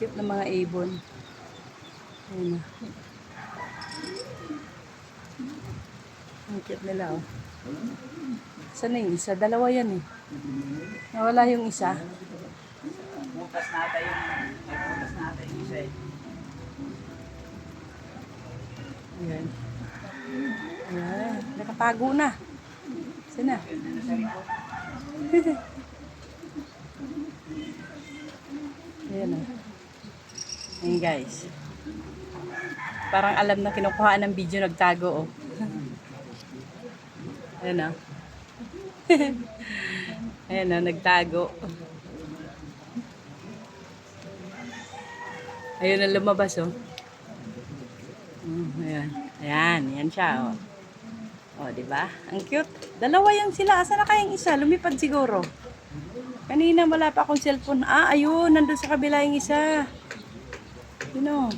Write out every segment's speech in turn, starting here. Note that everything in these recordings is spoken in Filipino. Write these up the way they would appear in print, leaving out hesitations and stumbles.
Cute ng mga ibon. Ayun na. Ang cute nila, oh. Saan na yung isa? Dalawa yan, eh. Nawala yung isa. Bukas natin yung isa eh. Ayan. Ayan. Nakatago na. Saan na? Ayan, oh. Ayan, guys. Parang alam na kinukuha ng video, nagtago, oh. Ayan, oh. Ayan, oh, nagtago. Ayun na lumabas, oh. Ayan. Ayan, yan siya, oh. Oh, di ba? Ang cute. Dalawa yan sila. Asa na kayang isa? Lumipad siguro. Kanina wala pa akong cellphone. Ah, ayun. Nandun sa kabila yung isa. Yun, oh.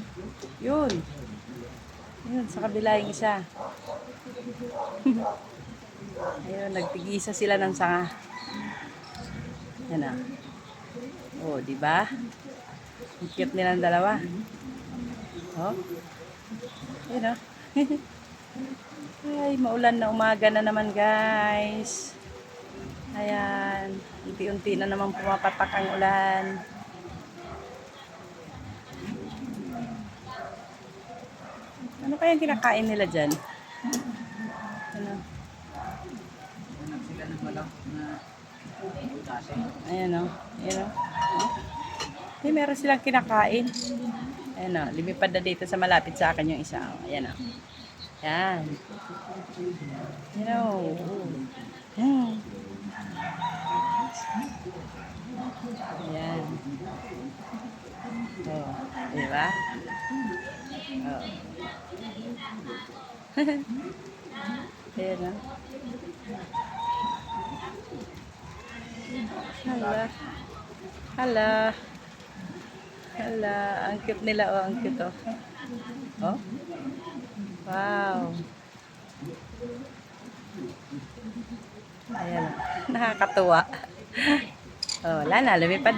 Yun. Yun, sa kabila yung isa. Ayun, nagtigisa sila ng sanga. Yan, ah. Oh, di ba? Ang cute nilang dalawa. Oh. Ayun, oh. Ay, maulan na umaga na naman, guys. Ayan, unti-unti na naman pumapatak ang ulan. Ano kayang kinakain nila dyan? Ano? Ayan, o. Ayan, o. Hey, meron silang kinakain. Ayan, o. Lumipad na dito sa malapit sa akin yung isa. Ayan, o. Yan. You know. Yan. Yan. Oh, diba? Oh. Ayan na. Hala. Hala. Hala. Ang cute nila, oh. Ang cute, oh. Oh. Wow. Ayan. Nakakatuwa. Oh, wala na. Lumipad.